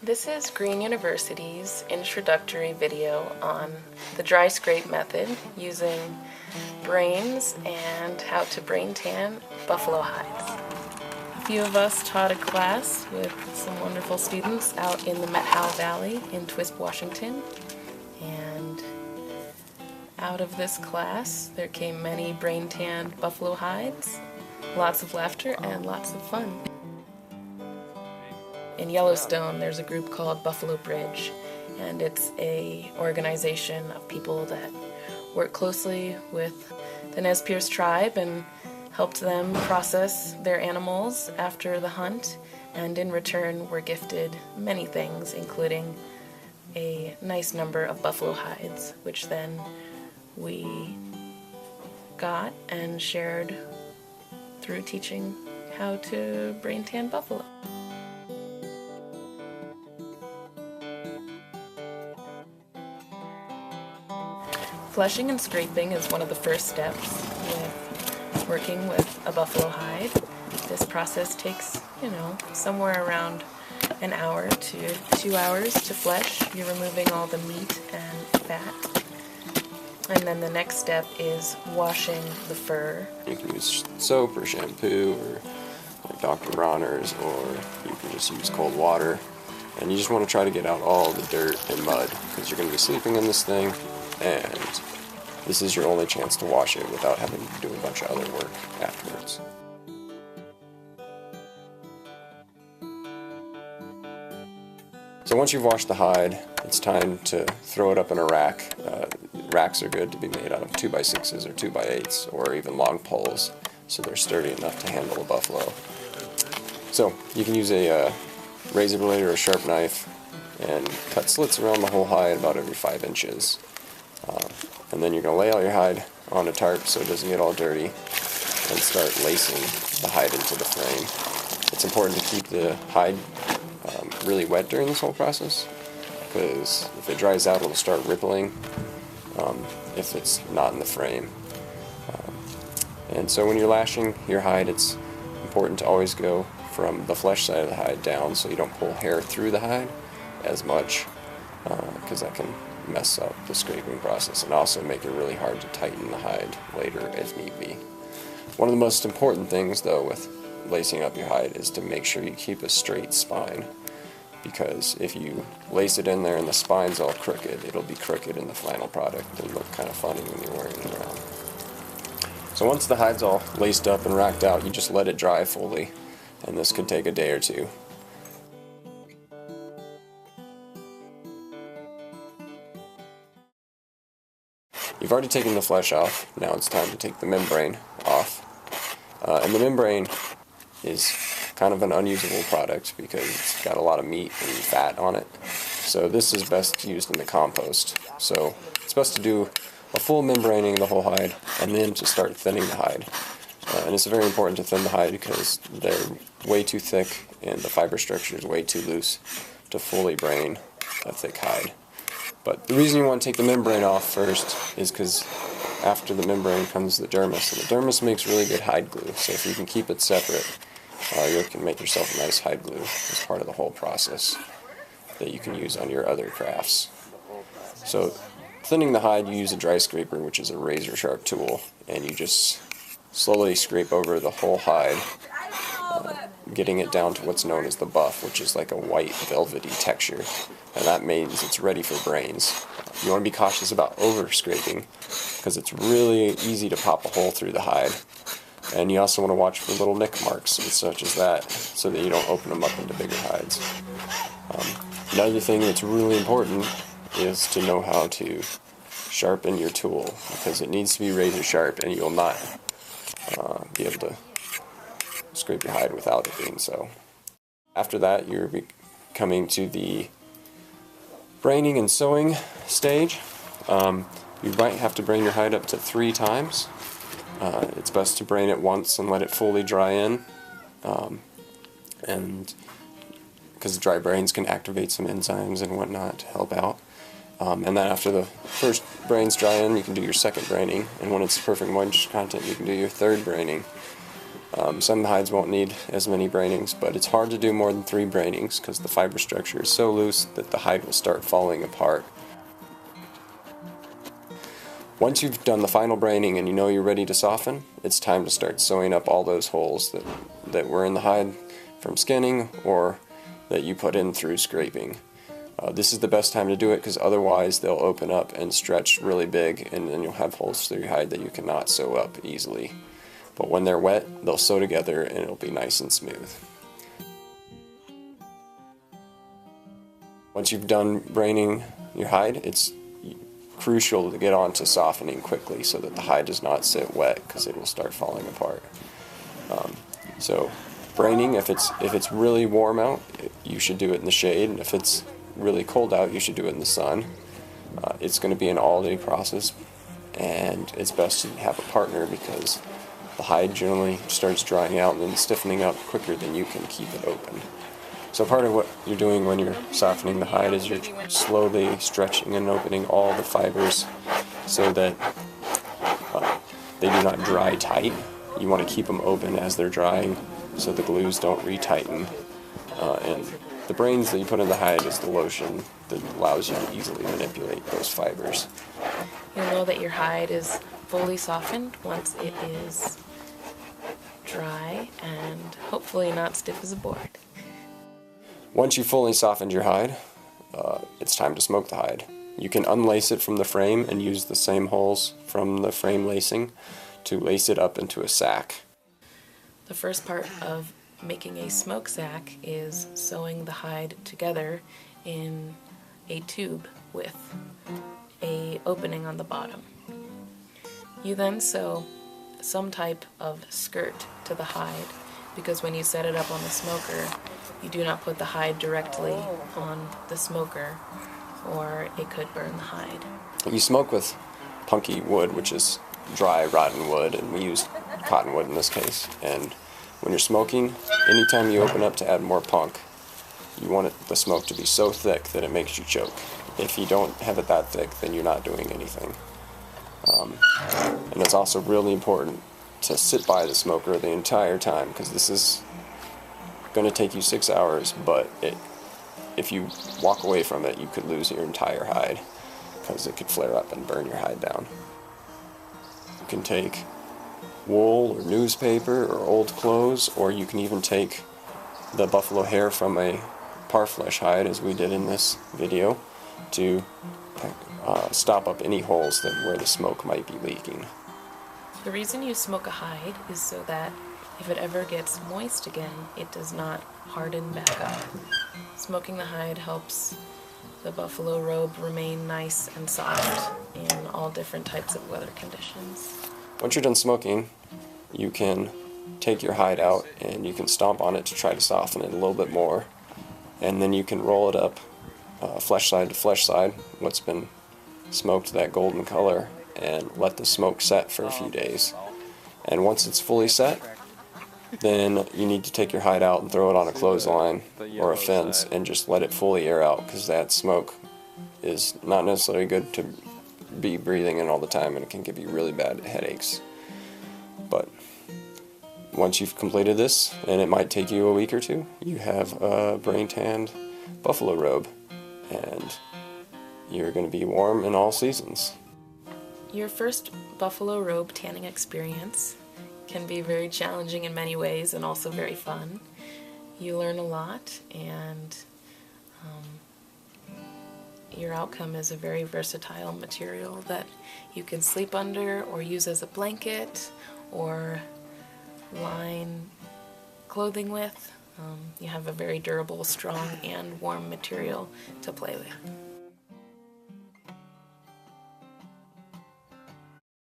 This is Green University's introductory video on the dry scrape method using brains and how to brain tan buffalo hides. A few of us taught a class with some wonderful students out in the Methow Valley in Twisp, Washington, and out of this class there came many brain tanned buffalo hides, lots of laughter, and lots of fun. In Yellowstone, there's a group called Buffalo Bridge, and it's a organization of people that work closely with the Nez Perce tribe and helped them process their animals after the hunt, and in return were gifted many things, including a nice number of buffalo hides, which then we got and shared through teaching how to brain tan buffalo. Fleshing and scraping is one of the first steps with working with a buffalo hide. This process takes, somewhere around an hour to 2 hours to flesh. You're removing all the meat and fat. And then the next step is washing the fur. You can use soap or shampoo or like Dr. Bronner's, or you can just use cold water. And you just want to try to get out all the dirt and mud because you're going to be sleeping in this thing, and this is your only chance to wash it without having to do a bunch of other work afterwards. So once you've washed the hide, it's time to throw it up in a rack. Racks are good to be made out of 2x6s or 2x8s or even long poles, so they're sturdy enough to handle a buffalo. So you can use a razor blade or a sharp knife and cut slits around the whole hide about every 5 inches. And then you're going to lay out your hide on a tarp so it doesn't get all dirty and start lacing the hide into the frame. It's important to keep the hide really wet during this whole process, because if it dries out it'll start rippling if it's not in the frame. And so when you're lashing your hide, it's important to always go from the flesh side of the hide down so you don't pull hair through the hide as much, because that can mess up the scraping process and also make it really hard to tighten the hide later if need be. One of the most important things though with lacing up your hide is to make sure you keep a straight spine, because if you lace it in there and the spine's all crooked, it'll be crooked in the final product and look kind of funny when you're wearing it around. So once the hide's all laced up and racked out, you just let it dry fully, and this could take a day or two. You've already taken the flesh off, now it's time to take the membrane off. And the membrane is kind of an unusable product because it's got a lot of meat and fat on it. So this is best used in the compost. So it's best to do a full membraning of the whole hide and then to start thinning the hide. And it's very important to thin the hide because they're way too thick and the fiber structure is way too loose to fully brain a thick hide. But the reason you want to take the membrane off first is because after the membrane comes the dermis, and the dermis makes really good hide glue. So if you can keep it separate, you can make yourself a nice hide glue as part of the whole process that you can use on your other crafts. So thinning the hide, you use a dry scraper, which is a razor sharp tool, and you just slowly scrape over the whole hide, getting it down to what's known as the buff, which is like a white velvety texture, and that means it's ready for brains. You want to be cautious about over scraping because it's really easy to pop a hole through the hide, and you also want to watch for little nick marks and such as that so that you don't open them up into bigger hides. Another thing that's really important is to know how to sharpen your tool, because it needs to be razor sharp and you'll not be able to scrape your hide without it being so. After that, you're coming to the braining and sewing stage. You might have to brain your hide up to 3 times. It's best to brain it once and let it fully dry in, and because dry brains can activate some enzymes and whatnot to help out. And then after the first brains dry in, you can do your second braining, and when it's perfect moisture content, you can do your third braining. Some hides won't need as many brainings, but it's hard to do more than 3 brainings because the fiber structure is so loose that the hide will start falling apart. Once you've done the final braining and you know you're ready to soften, it's time to start sewing up all those holes that were in the hide from skinning or that you put in through scraping. This is the best time to do it because otherwise they'll open up and stretch really big, and then you'll have holes through your hide that you cannot sew up easily. But when they're wet, they'll sew together and it'll be nice and smooth. Once you've done braining your hide, it's crucial to get on to softening quickly so that the hide does not sit wet because it will start falling apart. So braining, if it's really warm out, you should do it in the shade, and if it's really cold out, you should do it in the sun. It's going to be an all-day process, and it's best to have a partner because the hide generally starts drying out and then stiffening up quicker than you can keep it open. So part of what you're doing when you're softening the hide is you're slowly stretching and opening all the fibers so that they do not dry tight. You want to keep them open as they're drying so the glues don't retighten. And the brains that you put in the hide is the lotion that allows you to easily manipulate those fibers. You'll know that your hide is fully softened once it is dry and hopefully not stiff as a board. Once you've fully softened your hide, it's time to smoke the hide. You can unlace it from the frame and use the same holes from the frame lacing to lace it up into a sack. The first part of making a smoke sack is sewing the hide together in a tube with an opening on the bottom. You then sew some type of skirt to the hide because when you set it up on the smoker, you do not put the hide directly on the smoker or it could burn the hide. You smoke with punky wood, which is dry, rotten wood, and we use cottonwood in this case. And when you're smoking, anytime you open up to add more punk, you want the smoke to be so thick that it makes you choke. If you don't have it that thick, then you're not doing anything. And it's also really important to sit by the smoker the entire time because this is going to take you 6 hours, but if you walk away from it, you could lose your entire hide because it could flare up and burn your hide down. You can take wool or newspaper or old clothes, or you can even take the buffalo hair from a parfleche hide, as we did in this video, to stop up any holes where the smoke might be leaking. The reason you smoke a hide is so that if it ever gets moist again, it does not harden back up. Smoking the hide helps the buffalo robe remain nice and soft in all different types of weather conditions. Once you're done smoking, you can take your hide out and you can stomp on it to try to soften it a little bit more, and then you can roll it up flesh side to flesh side, what's been smoked that golden color, and let the smoke set for a few days. And once it's fully set, then you need to take your hide out and throw it on a clothesline or a fence and just let it fully air out, because that smoke is not necessarily good to be breathing in all the time, and it can give you really bad headaches. But once you've completed this, and it might take you a week or two, you have a brain-tanned buffalo robe, and you're going to be warm in all seasons. Your first buffalo robe tanning experience can be very challenging in many ways and also very fun. You learn a lot, and your outcome is a very versatile material that you can sleep under or use as a blanket or line clothing with. You have a very durable, strong, and warm material to play with.